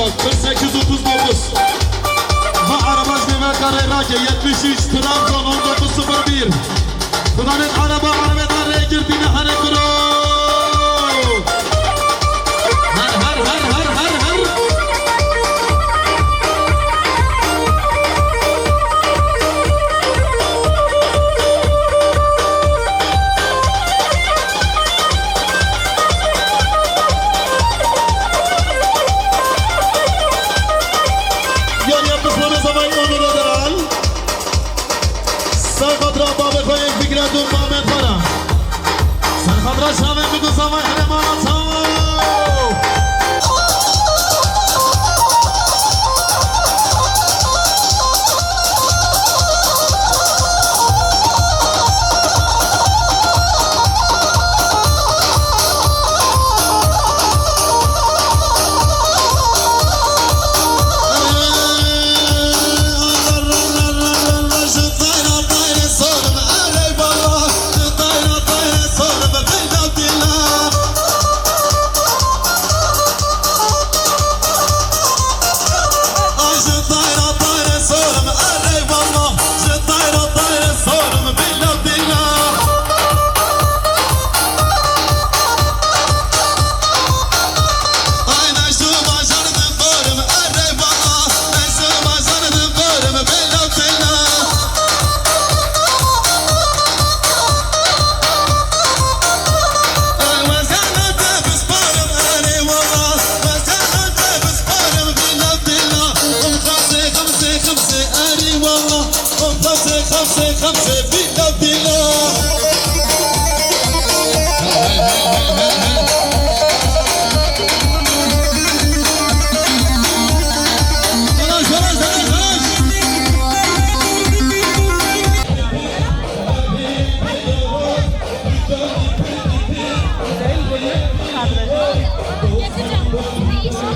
4839 ve araba Mehmet Karayrak 73 Trabzon 1901. Kudanet araba arabaya girdiğini hani kuru.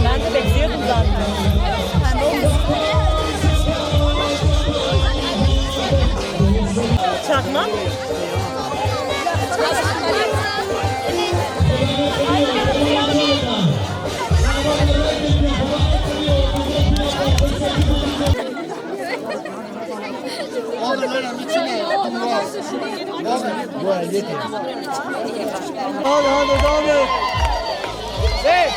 Ben de bekliyordum zaten. Çakma. Hadi. Hey!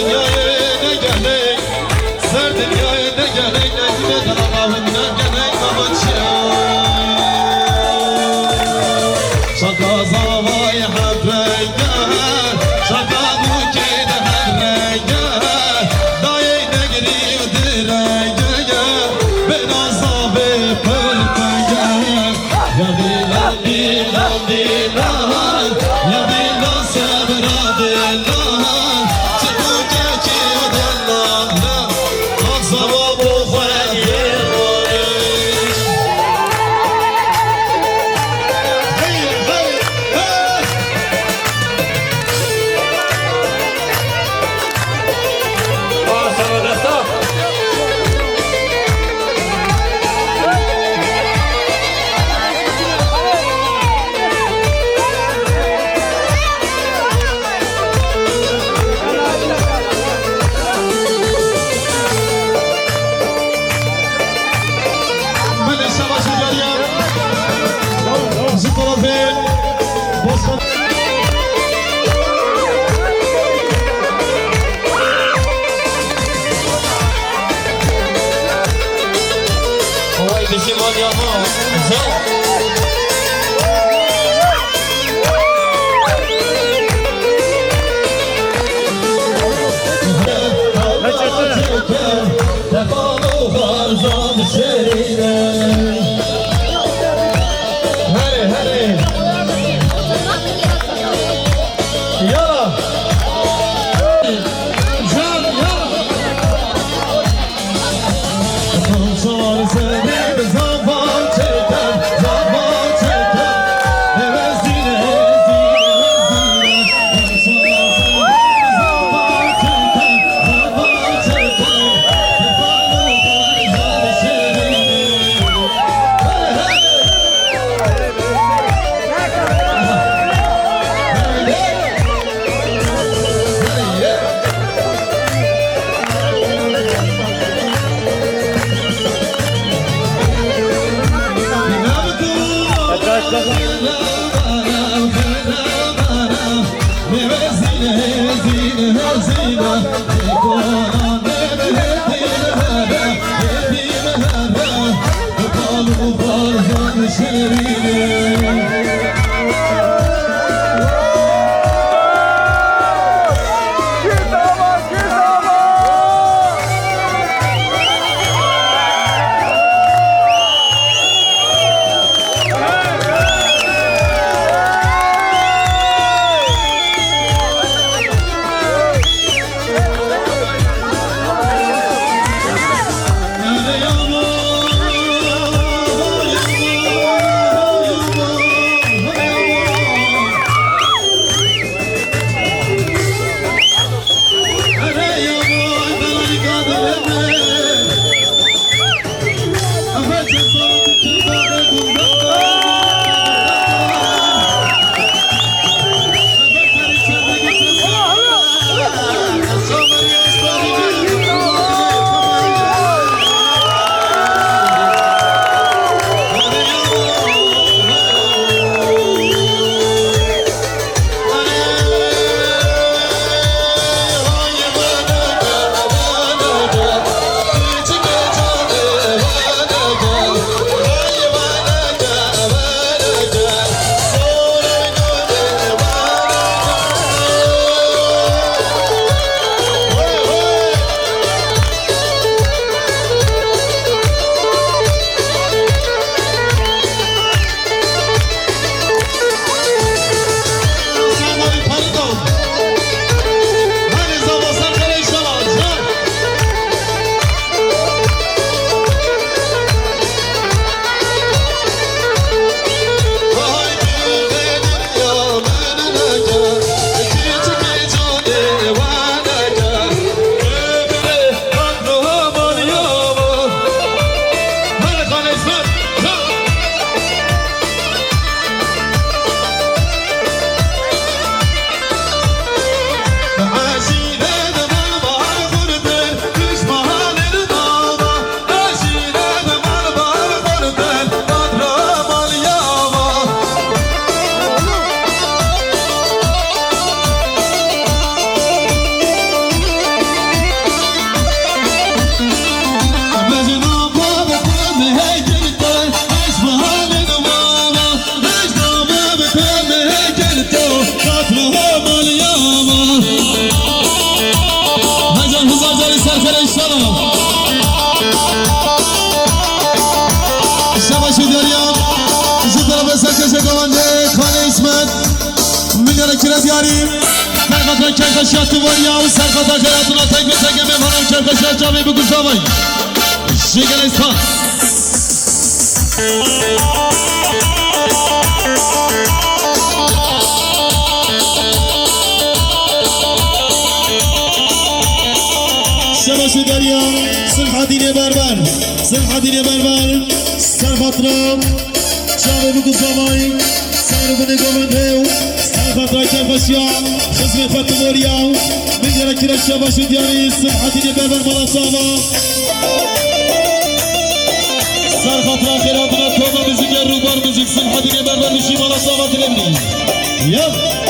dünyaya ne gelek Ser dünyaya ne gelek Nezime dalağımdan gelek Şaka zavay hep renger Şaka bu kedi hep renger Dayı ne giriyor direnge Ben azabı pırpenge Ya dilan dilan dilan Ya dilan sebra dilan Çıkı keki dilan Azaba bu khayir دیاری سرخطا کرکشی تواریا و سرخطا خیراتونا تک به تک میمانم کرکشی جامی بگو زاوی شگلستان شباش دریا سلحدین بربر سلحدین بربر سرخطرا جامی بگو زاوی سر بنه گمنده سرخطرا کرکشی خدمت فتواریا میگره که شباش دیاری سلحدین بربر ملاساوا سرخطرا خیراتونا تودا müzik روبار müzik سلحدین بربر میشی ملاساوا دلمنی یب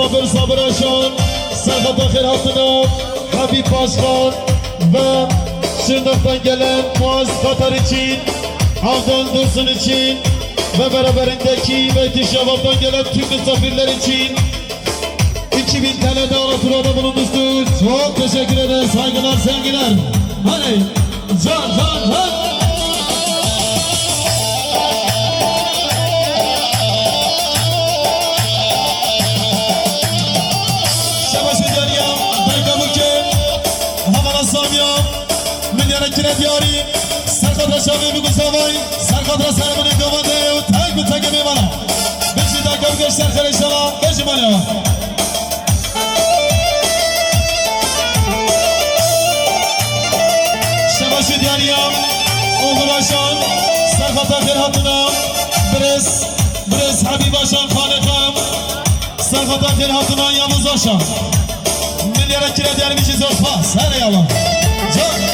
برای صابر آشان سرخطا خیراتونا حبیب پاسخان و شنداختن گلن ماز قطر چین avdan dursun için ve beraberindeki ve itişavattan gelen tüm misafirler için 2000 TL'de Alatura'da bulundunuz. Çok teşekkür ederiz. Saygılar, sevgiler. Hadi can. دیاری سرخطرا شامی بگو زوای سرخطرا سرمانی دوانده و تک به تک میمانا بشی دکم گشتر خیلی شما بشی مالا شماشی دیاریم اوغلاشان سرخطرا خیل هاتونا برس حبیباشان خالقم سرخطرا خیل هاتونا یاموزاشان ملیاره کره دیاری میشی زور پاس هر یالا جان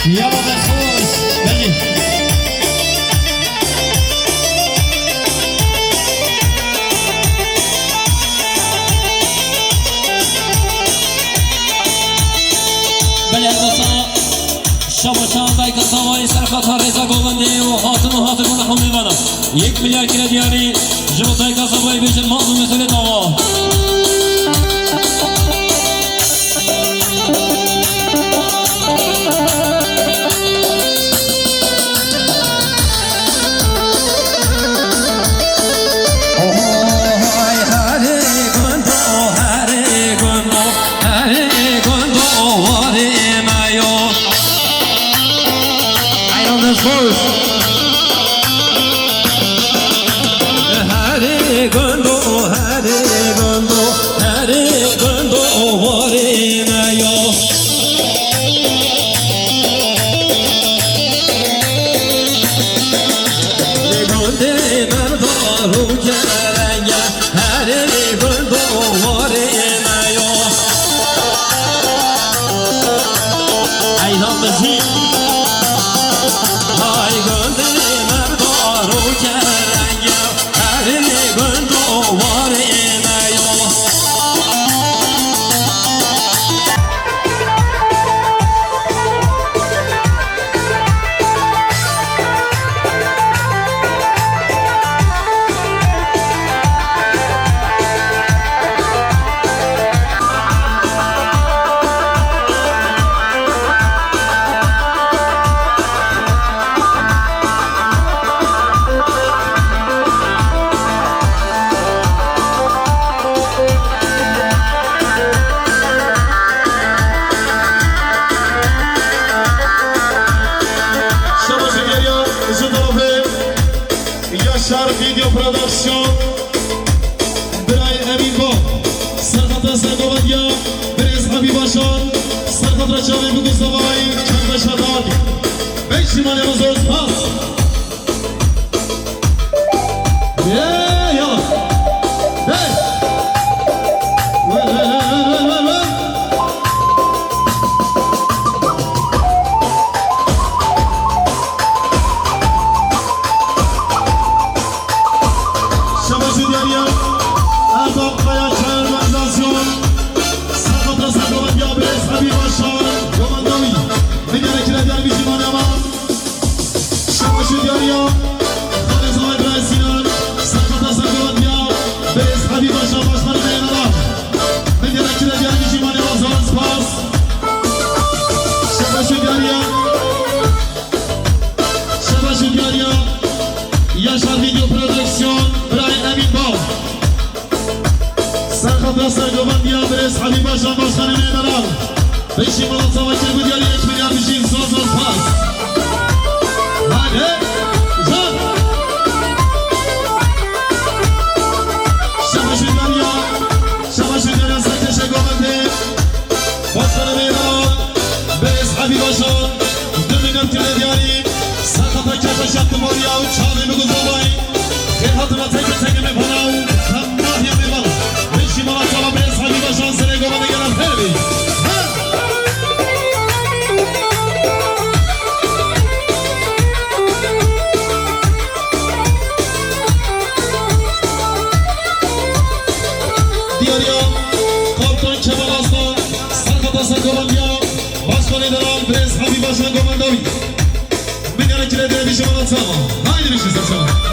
يلا بخوش بجي بله دوستان شما بایک سواری سرخطها رضا گوونده و خاتمون هم میوانم 1 میلیارد کره دیاری جمعتای کاسابای بیشن مازون مسئله داوا Hare Gondo Hare بیا برس حبی باشان سرخط را چاوی بگو زبایی چند بشدادی بیشی من یوزوز پاس یالا Yaşar Video Prodüksiyon Brian Emin Bal Serhat Aslan Gobandiya Beres Habib Başkan Başkanı Meydanal Beşi Malatsa Vakil bu diyarı 1 milyar dişin söz pas Hadi Can Şabaşı Derya Şabaşı Derya Serkeşe Gobandi Başkanı Meydanal Beres Habib Başkan Dünün Tile Diyarı Serhat'a kerpeş yaptım oraya Çağrı'yı bu kuzulay Ferhat'ına teke mi bana Kanmah yemi bana Beşi Malatsa Beres Habib Başkan Sene Goban'a gelen Ferbi Beres Habib Başkan Gobandovi Bigara Kilede bir şey anlatsama Haydi bir şey saçama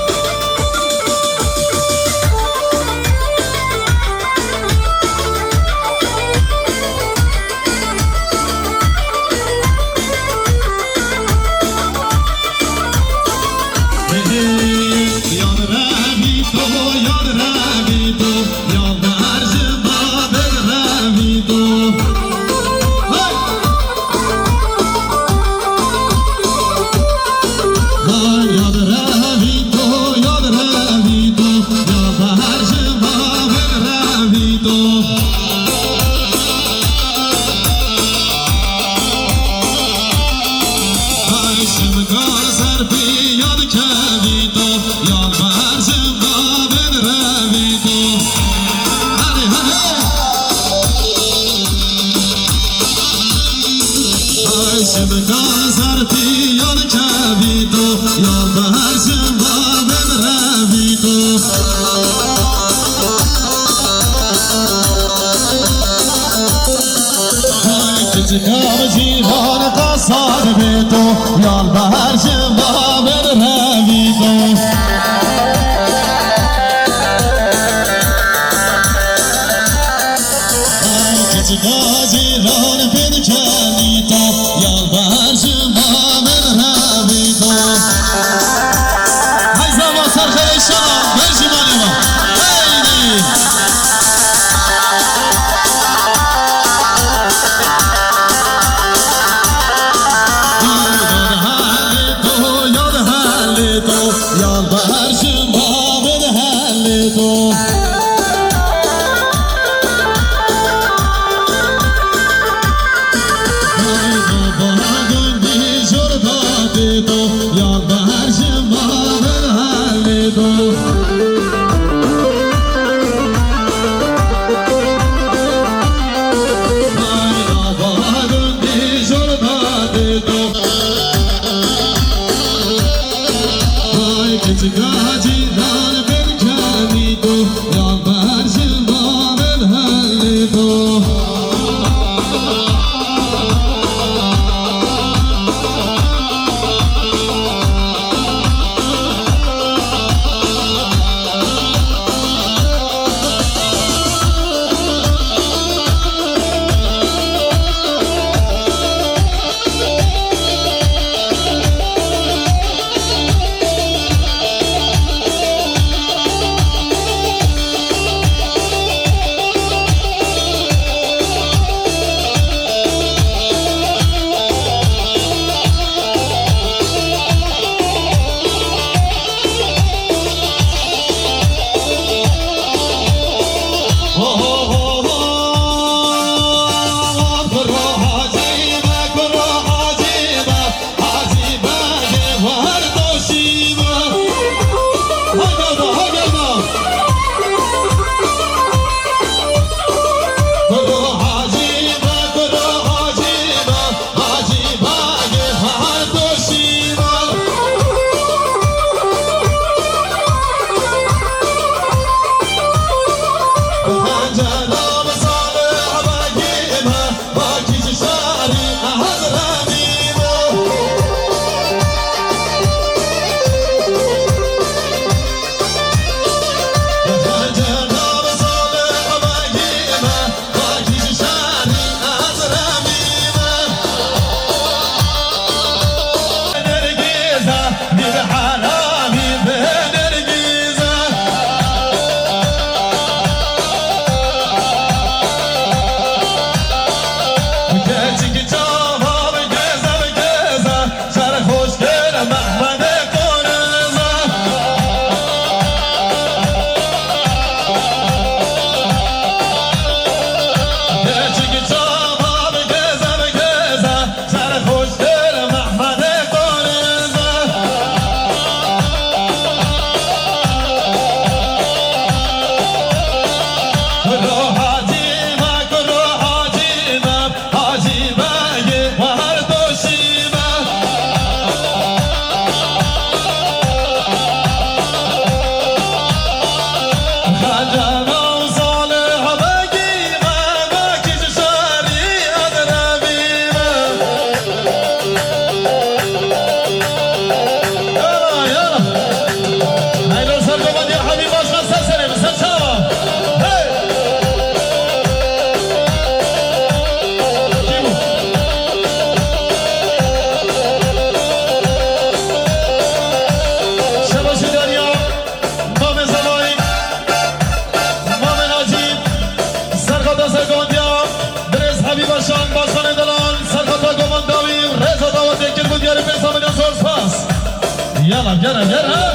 يلا يلا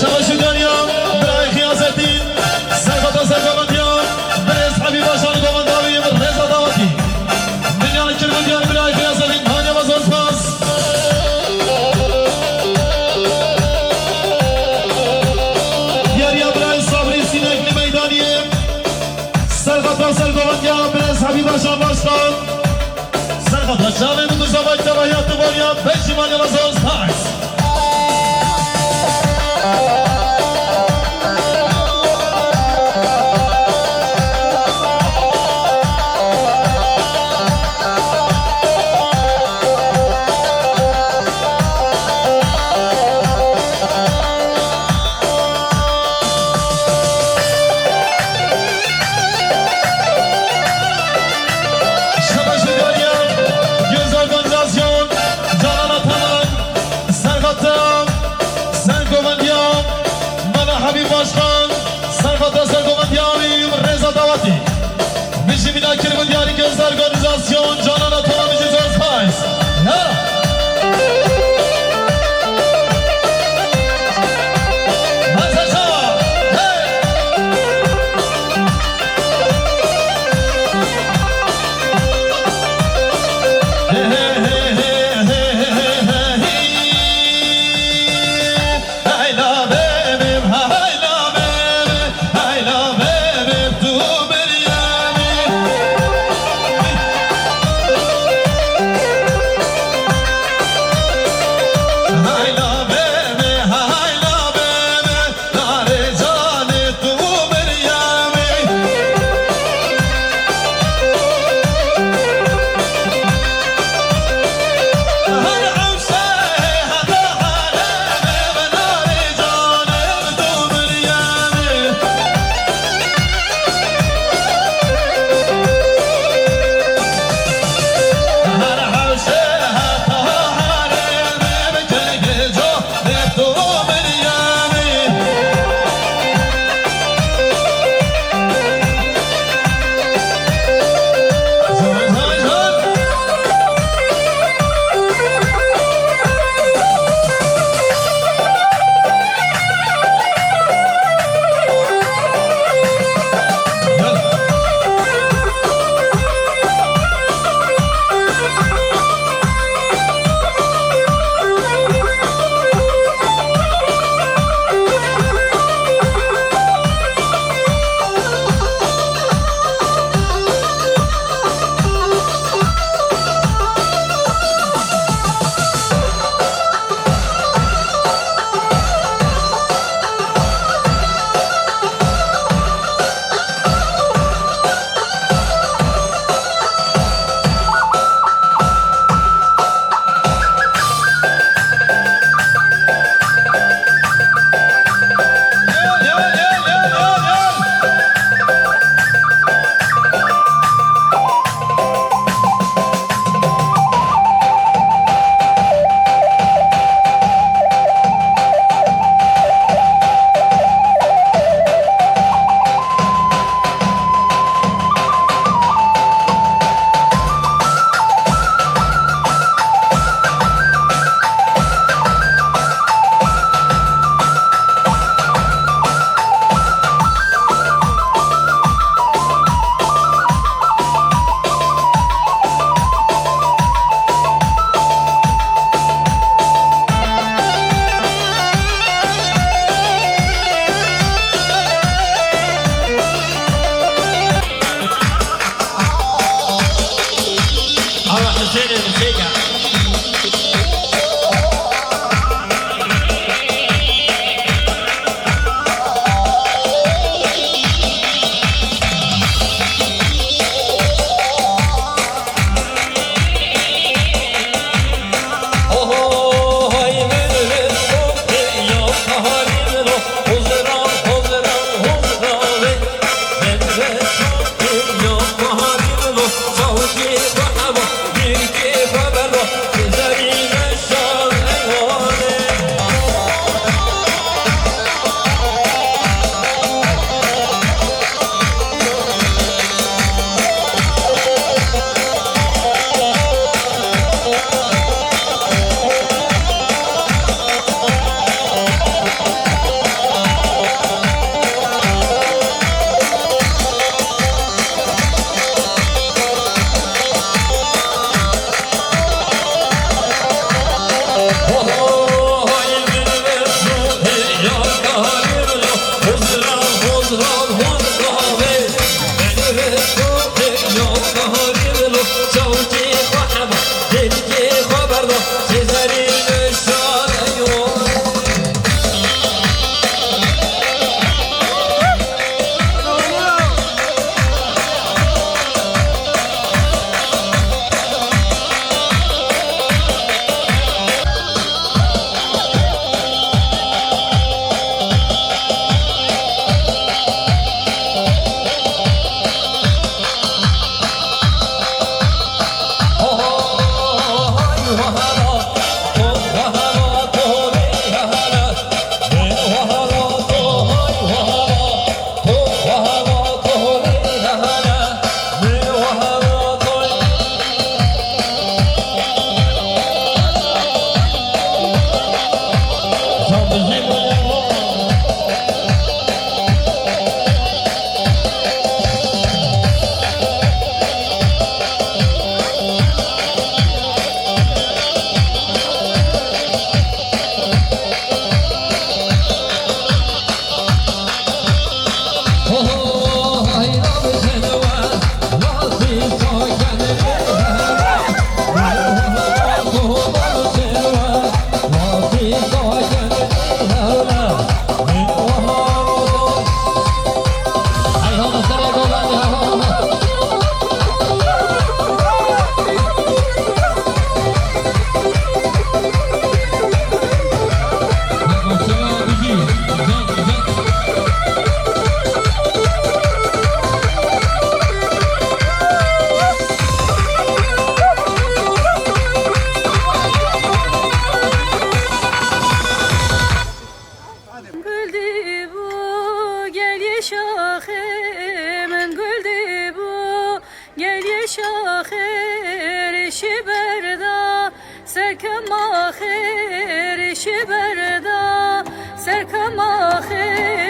شباش دنيا برای خیازتین سرقط سرقمندیان برز حبیب آشان قمنداوی رضا داوتی دنیا کرمندیان برای خیازتین هانیا و زرفاس دیاریا برای صبری سینکلی میدانیه سرقط سرقمندیان برز حبیب آشان باشتان سرقط جامعه مدوزا باید تباهیات باریا بشیمانی و زرفاس حبیب باشخان سرخط سرگومندیانی رضا دعوتی میشی مینا کرمندیانی که از ارگانیزاسیون جانانا تولا میشی زرز پایز Gece بردا سرکماخه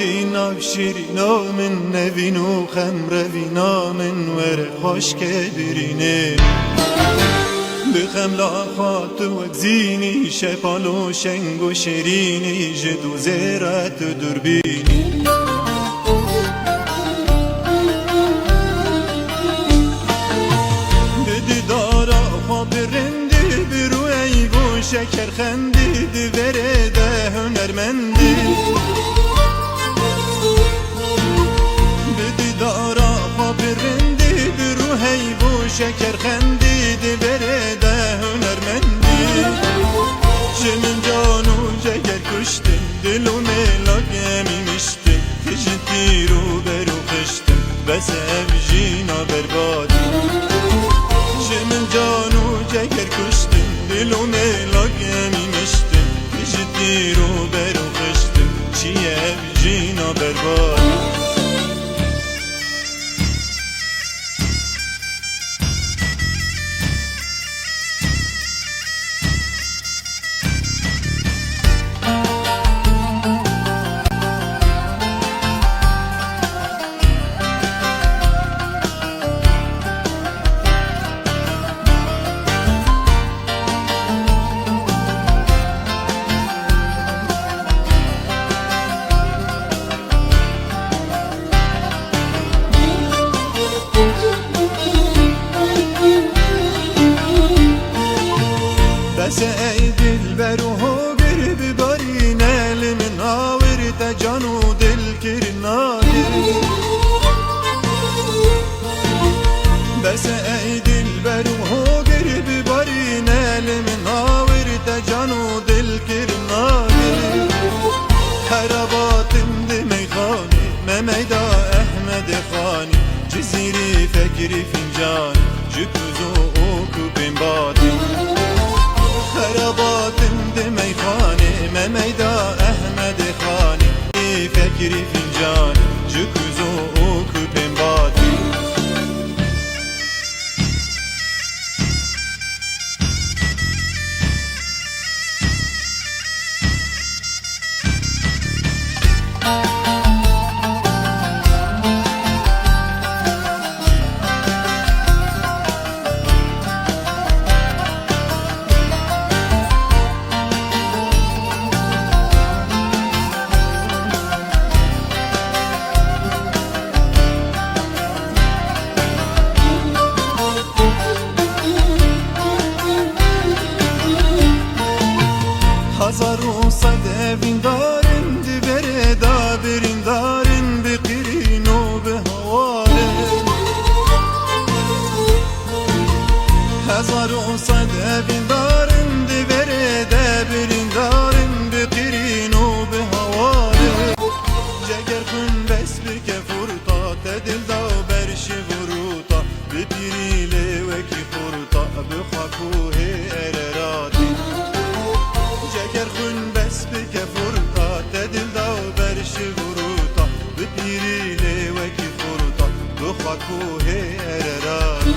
گوتی ناو شیرینا من نوین و خمروینا من وره خوش که برینه بخم لاخات و اگزینی شپال و شنگ و شیرینی جدو زیرت دربینی بدی دارا خواب رندی برو ایب و شکر خندی دوره ده هنرمندی بدی دارا خواب رندی برو ایب و شکر خندی دوره ده هنرمندی جمن جانو جگر کشتم دلو ملاک امیمشتم کشتی رو برو خشتم بس evjina بربادی جمن جانو جگر کشتم دلو ملاک امیمشتم کشتی رو برو خشتم چی evjina بربادی بس ای دلبر و هاگر ببارین ال من آورد جان و دل کرناده بس ای دلبر و هاگر ببارین ال من آورد جان و دل کرناده خراباتم ده میخانه ممیدا احمد خانی جزیری فکری فنجان جکوزو او کوپین بادی خراباتم ده میخانه ممیدا احمد خانی فکری فنجان جکوزو او کوپین بادی هزار و صد evin دارن دبره دا برین دارن بقیرین و به هواره هزار و صد evin دارن دبره دا برین دارن بقیرین و به هواره جگر کن بس بکه فرطا تدل دا برش وروطا بپیریله وکی خورطا بخاکوه اررادی جگر خون بس بکه فرطا تدل دا برش وروطا بپیریله وکی خورطا بخاکوه اررادی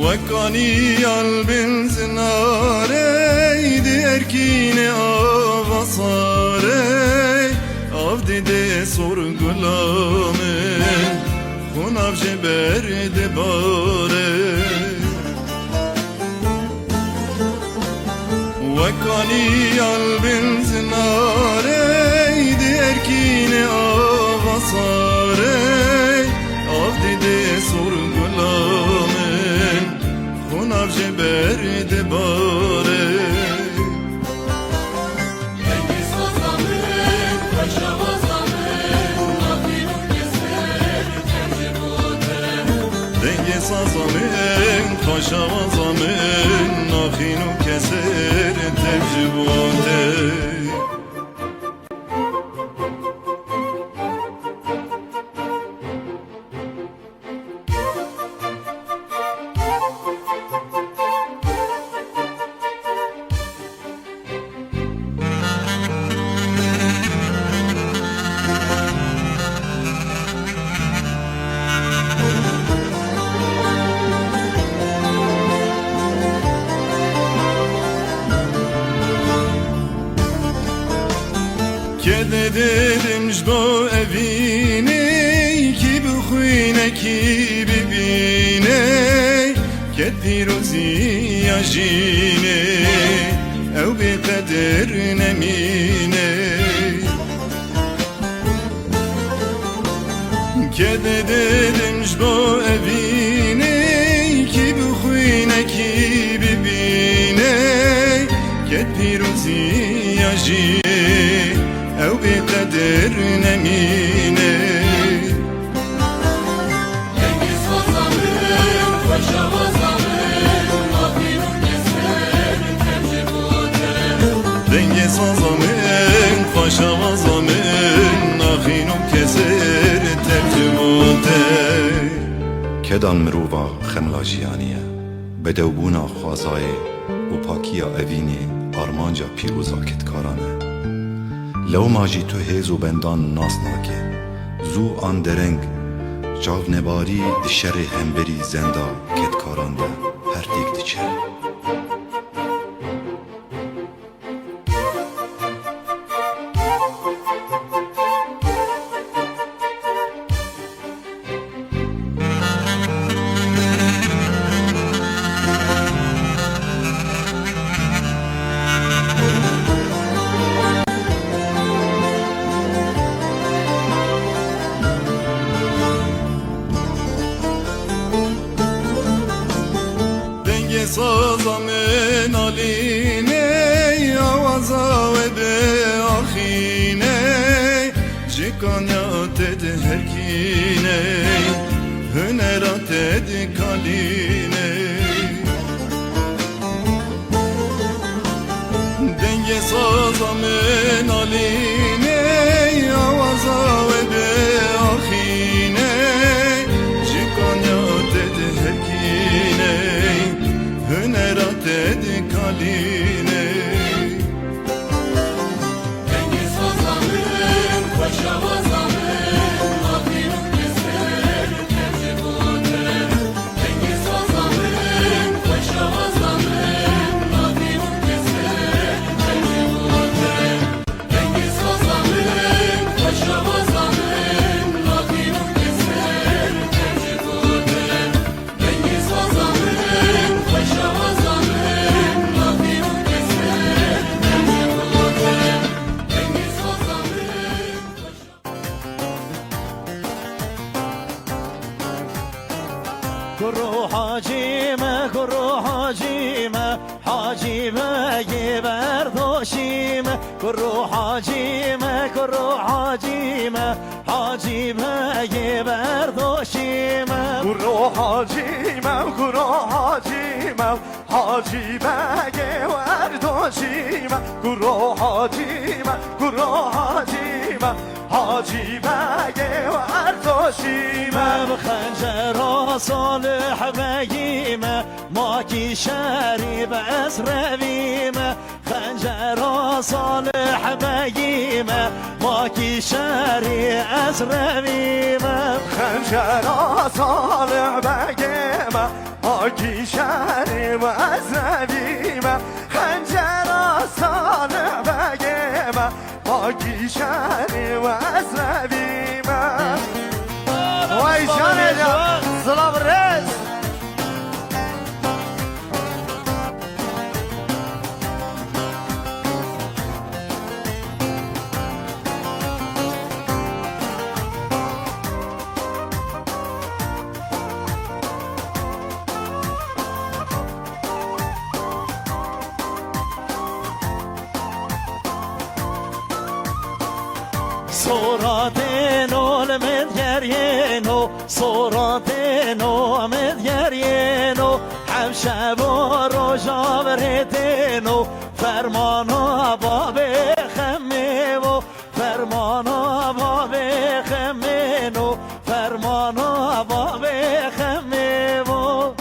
وکانی البن زناره دی ارکین آواساره آف دیده سرگلامه خوناف جبرد باره وکانی البن زناره دی ارکین آواساره آف دیده سرگلامه خوناف جبرد باره سازامن خوش آوازامن ناخین و کسر تجرباته که دیدم جدو اوینه کی بخوینه کی ببینه که پیروزی آجینه او به قدر نمینه که دیدم جدو اوینه کی بخوینه کی ببینه که پیروزی آجینه او بقدر نمینه دنگی سازامن خوش آوازامن ناخین و کسر تجرباته دنگی سازامن خوش آوازامن ناخین و کسر تجرباته کدان مروبا خملا جیانیه بدوبونا خوازای و پاکیا اوینی آرمانجا پیروزا کتکارانه لو ماجی تو هیز و بندان ناس ناکه زو آن درنگ جاو نباری دشر همبری زندا کتکاران ده هر دیگ دچه سازامن آلینه آوازا و به آخینه جکانیات ده هرکینه هنرات ده کالینه دنگ سازامن آلینه آوازا و به آخینه جکانیات ده هرکینه هنرات دکالینه دنگی سازامن خوش آوازامن ناخین و کسر تجرباته دنگی سازامن خوش آوازامن ناخین و کسر تجرباته دنگی سازامن خوش آوازامن ناخین و کسر تجرباته دنگی سازامن خوش آوازامن ناخین و کسر تجرباته دنگی سازامن کرو حاجیمه کرو حاجیمه حاجیمه یه برداشیمه کرو حاجیمه کرو حاجیمه حاجیمه یه برداشیمه کرو حاجیمه کرو حاجیمه حاجیمه یه برداشیمه کرو حاجیمه کرو حاجیمه حاجیمه یه برداشیمه بخنجر صالح بگیمه ما کی شری بس رویمه خنجر صالح بگیمه ما کی شری از رویمه خنجر صالح بگیمه ما کی شری از رویمه خنجر صالح بگیمه ما کی شری از رویمه وای جانه جان سلام رز سوراتين والمذكرين صورتينو مديرينو حمشة بروجا بريتينو فرمانو بابي خميمو فرمانو بابي خمينو فرمانو بابي خميمو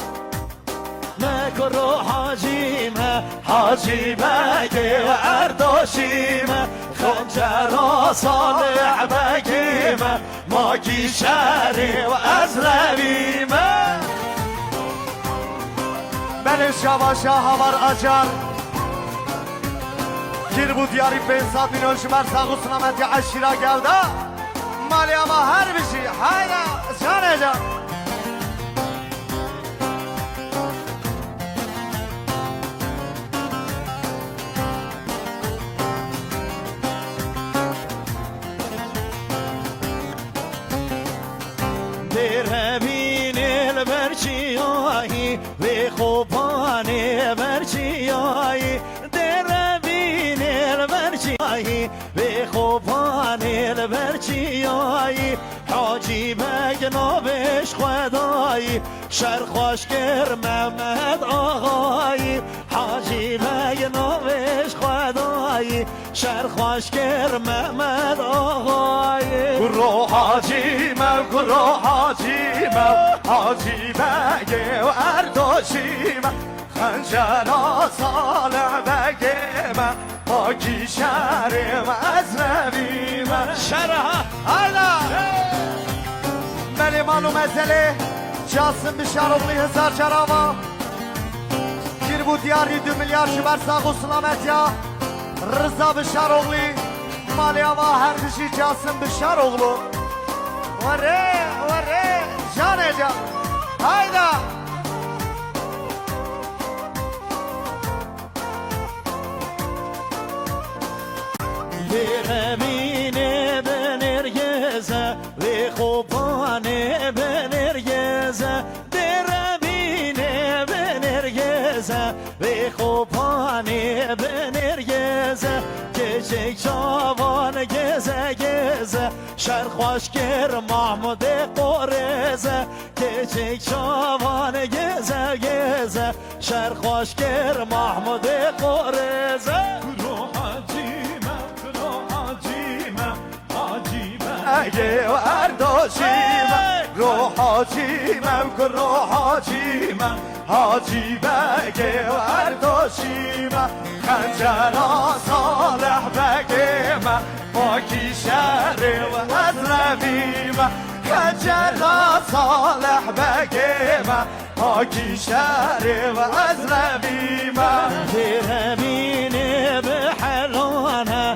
مكرو حاجيمه حاجيمه وأردوشيمه خنجر صالح بقيمه ماكي شاري وأزلميمه من شواشا هوار اجر گیر بود یاری 500 میلیون شمر ساقو سلامتی عشیرا گوده مالی اما هر بشی هایدا جانه جان دربین البرچیایی و خوبانی برچیایی دربین البرچیایی و خوبانی البرچیایی حاجی بگنابش خدایی شرخوشگر محمد آقایی حاجی بگنابش خدایی شرخوشگر محمد آقایی گرو حاجیمم گرو حاجیمم حاجی بگه و اردوشیمم خنجرا صالح بگیمم پاکی شهرم از نبیمم شرها هایدا ملی مانو مزله جاسم بشاروغلی هزار جراما گیر بود یاری 2 میلیار شبر ساقو سلامتیا رضا بشاروغلی مالی اما هر بشی جاسم بشاروغلو وره وره جانه جان هایدا دربینه بنرگزه و خوبانه بنرگزه دربینه بنرگزه و خوبانه بنرگزه کچک جوان گزه گزه شرخوشگر محمود قرزه کچک جوان گزه گزه شرخوشگر محمود قرزه اگه و اردوشیمم رو حاجیمم که رو حاجیمم حاجی بگه و اردوشیمم خنجرا صالح بگیمم پاکی شهر و از رویمم خنجرا صالح بگیمم پاکی شهر و از رویمم دربینه بحلانه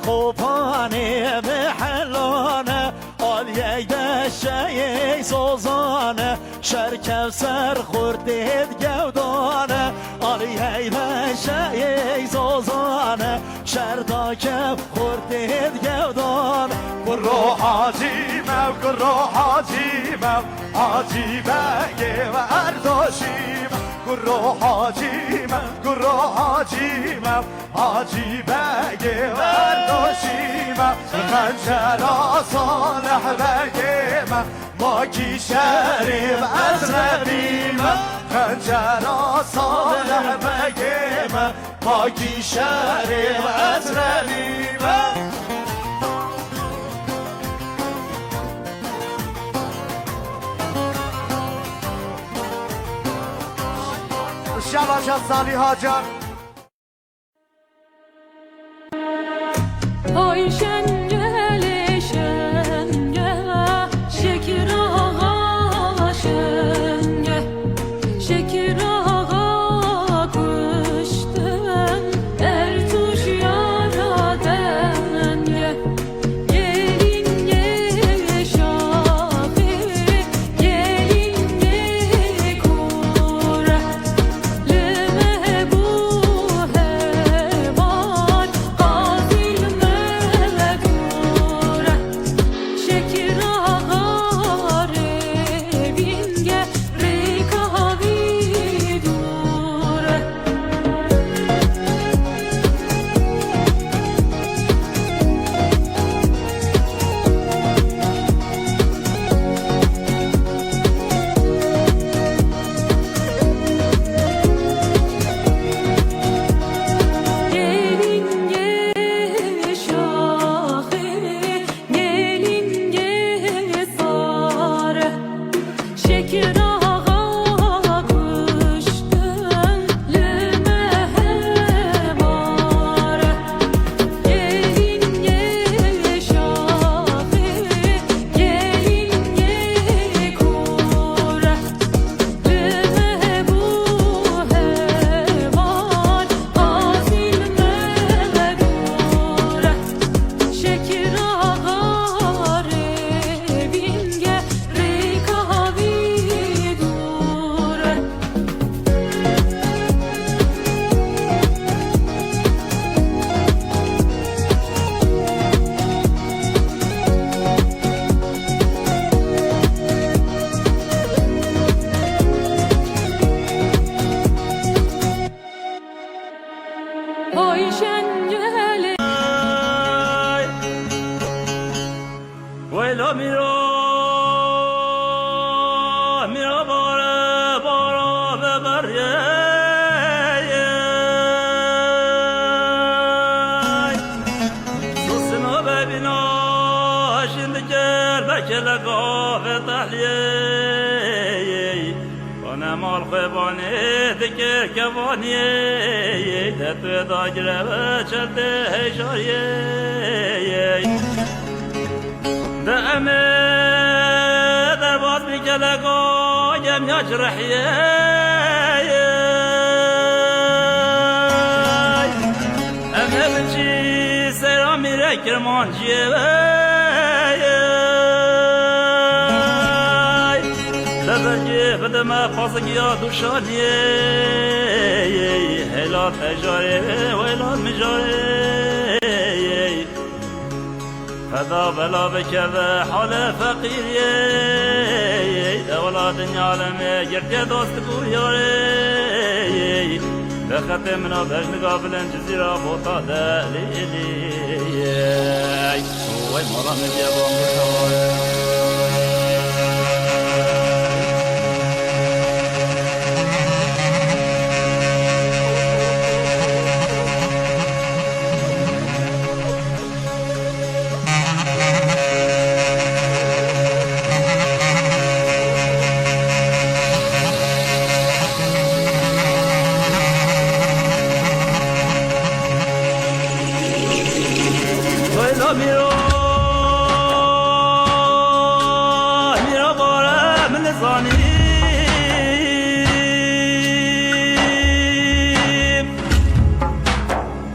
خوبانه بحلانه آل یک دشه یک سوزانه شرکف سر خوردید گودانه آل یک دشه یک سوزانه شرداکف خوردید گودانه گرو حاجیمم گرو حاجیمم حاجی بگه و اردوشیمم گرو حاجیمم گرو حاجیمم حاجی بگه و اردوشیمم خنجرا صالح بگیمم ماکی شهرم از نبیمم خنجرا صالح بگیمم ماکی شهرم از نبیمم شباش سالی هاجر Oy şengele şenge şekir ağa şenge şekir ağa kuştum ertuş yara denge gelin ye şafi gelin ye kura leme bu ویلا میرا میرا باره بارا به بریه سوسنا ببینا شند کر بکلگاه تحلیه کنه مال خوبانه دکر کوانیه دتو داگره بچلده هشاریه دعمه درباط بکلگاه یم یجرحیه امه بچی سیرا میره کرمانجیه دبرگی بدم خاصگیا دوشانیه هلال تجاره ویلال مجاره خدا بلا بکبه حال فقیریه اولاد عالمه گرد دوست گویاره بخط منا بجنگا بلن جزیرا بوتا دلیلیه وی مالا مجیبان بخواره میرا میرا باره من زانیم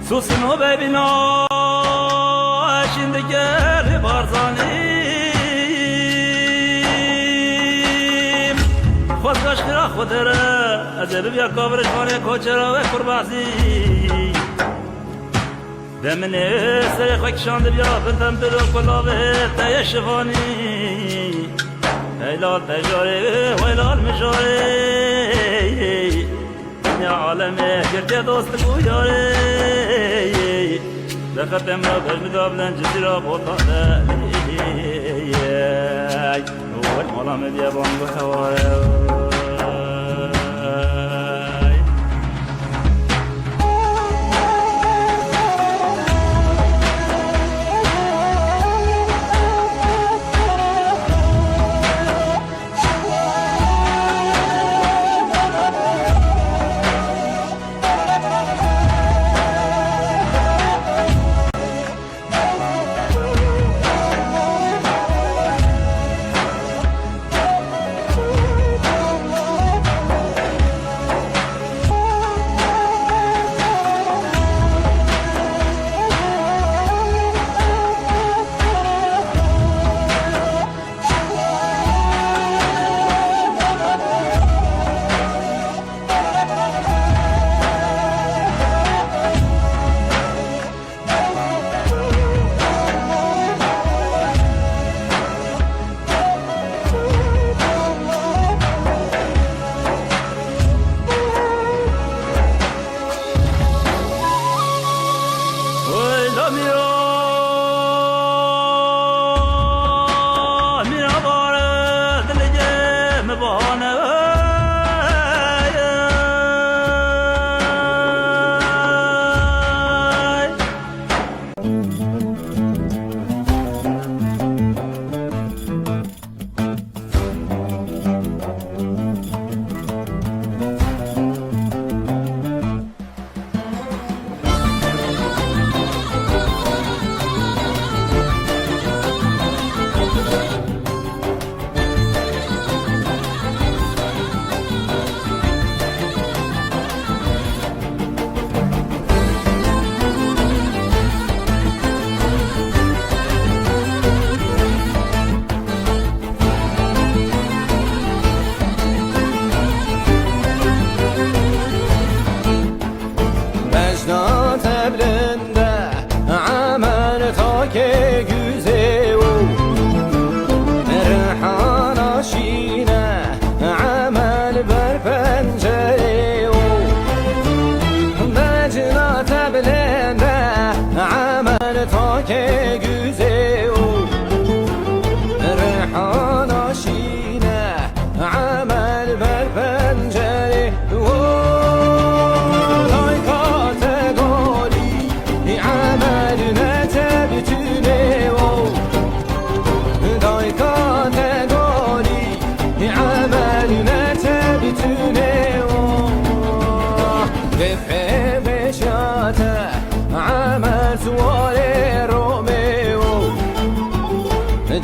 سوسنو ببینا شندگر بارزانیم خودگاش خیرا خود ره از بیا کابرش باره کوچرا و کربازی دمنه سر خاکشان بیا بنتم درو کلاوه تای شفانی هلال تجاره ویلال مجاره یا عالمه گرده دوست گویاره دختم را بجنگا بلن جزیرا بوتا دلیه وی مولا مدیا بانگو خواره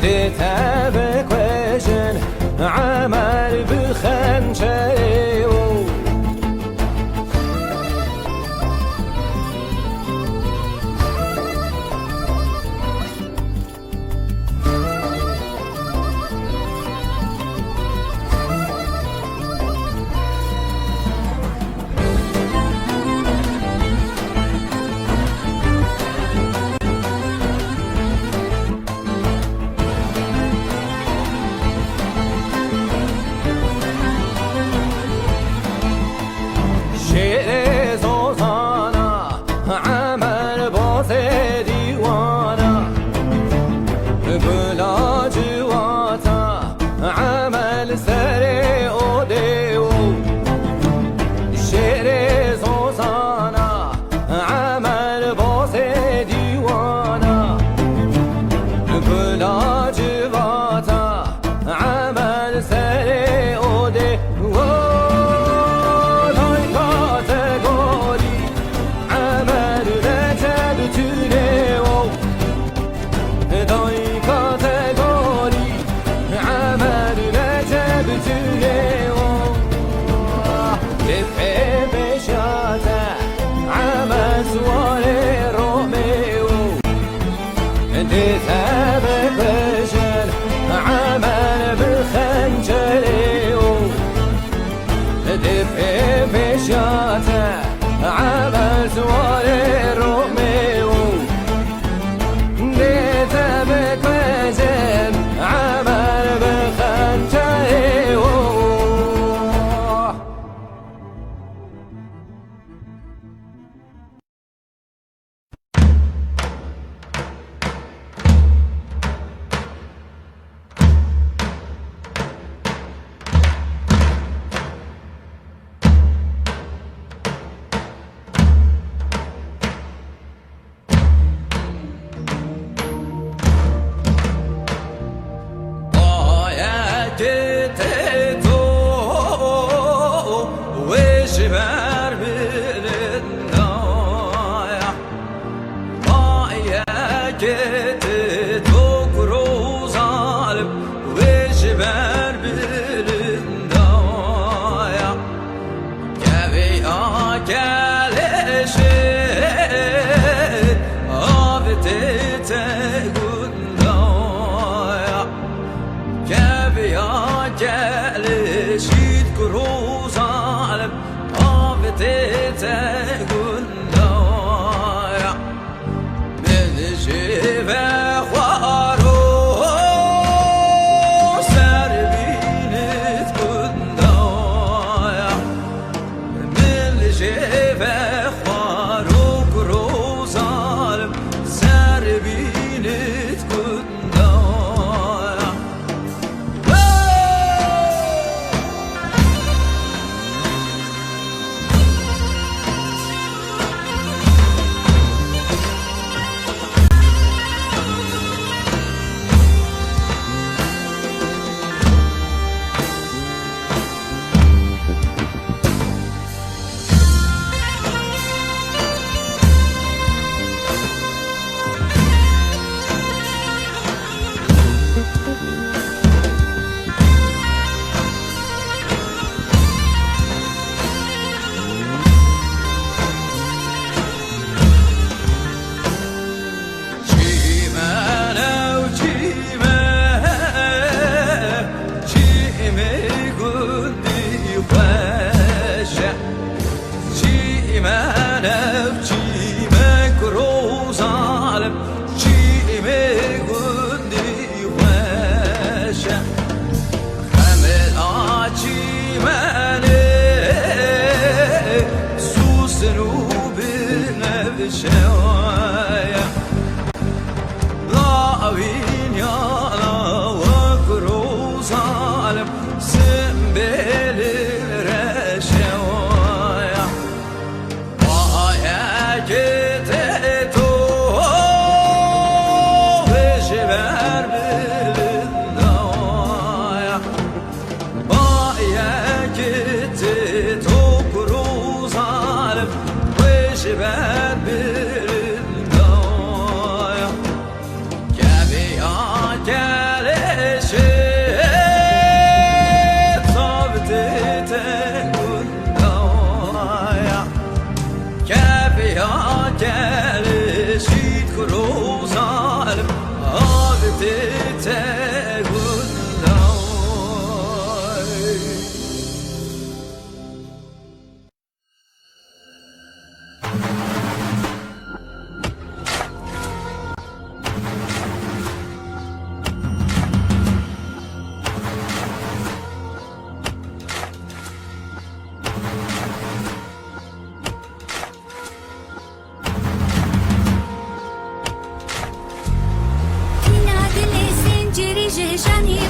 ديتها بكويشن عمل بخنشري عمل سواري روميو ديتها بكويشن عمل بخنشري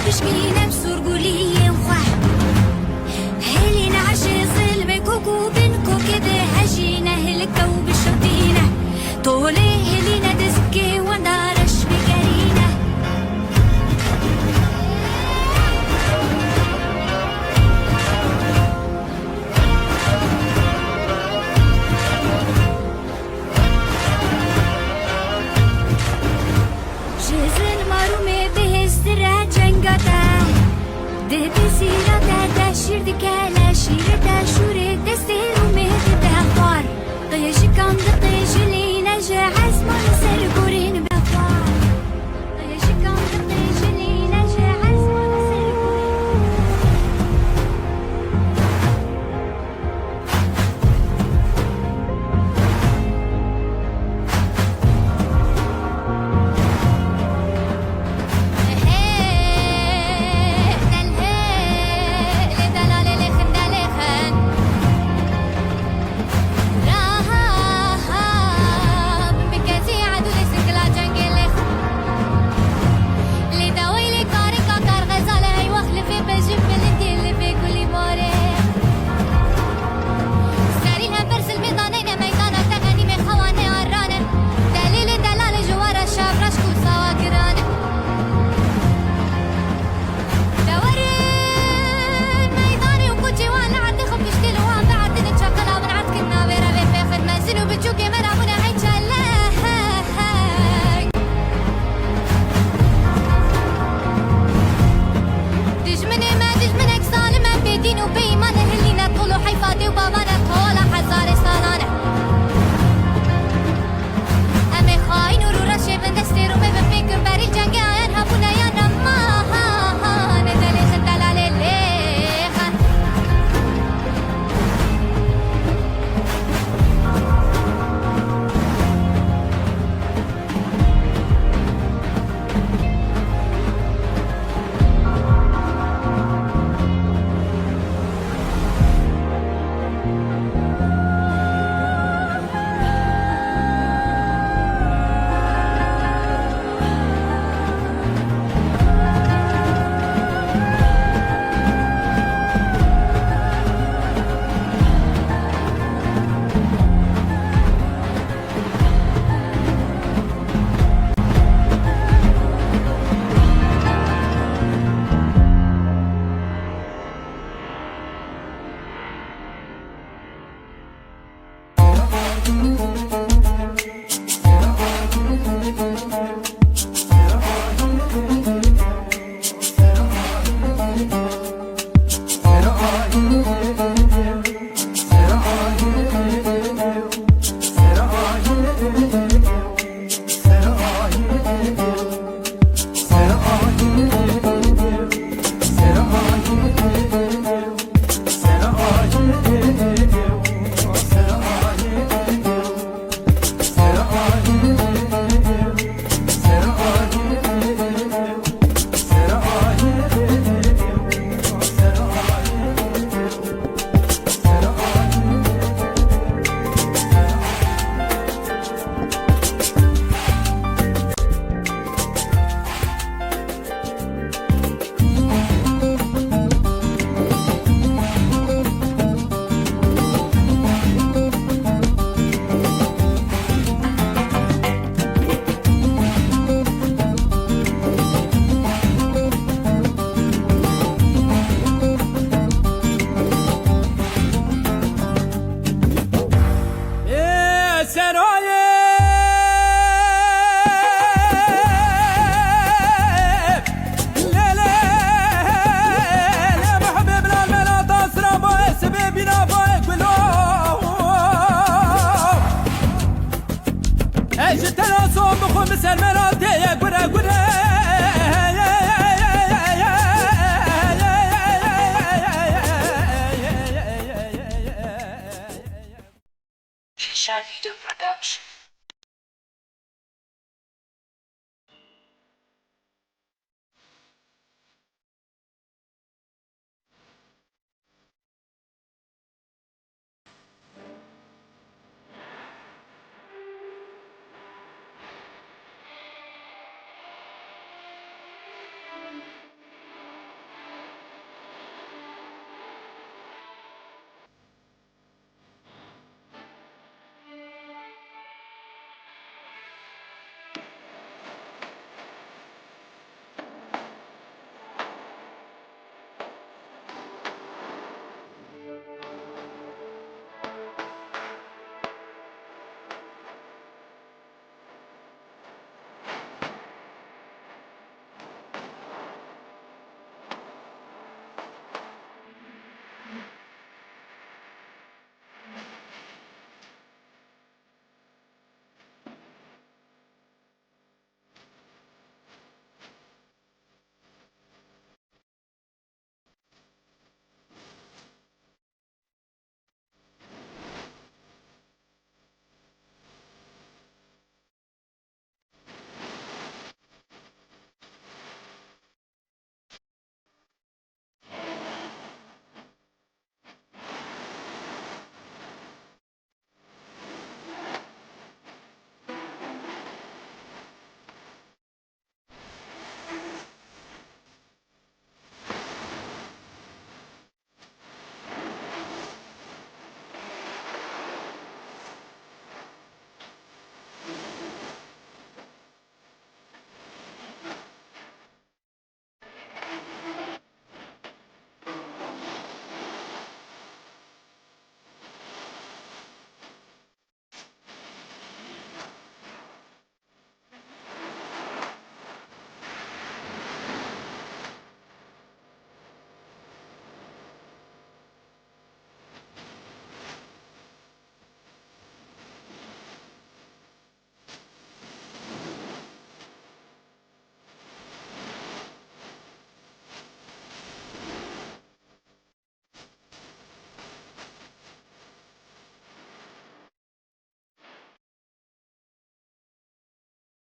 بشكينا بسرقولي وخح هلي نعشي صلبي كوكو بنكو كده هجينا هلكا وبشرطينا طولي هلينا دسكي وندارش بكرينا جزن مارومي بهسترا جنگاتا ده بسيرا دا شير دكالا شير دا شوري دستيرو مهد بأخوار طيش كام دطيش لينا جا عزمان سرقورين بأخوار طيش كام دطيش لينا جا عزمان سرقورين اجي تناسو بخو مسلمانات يا قرا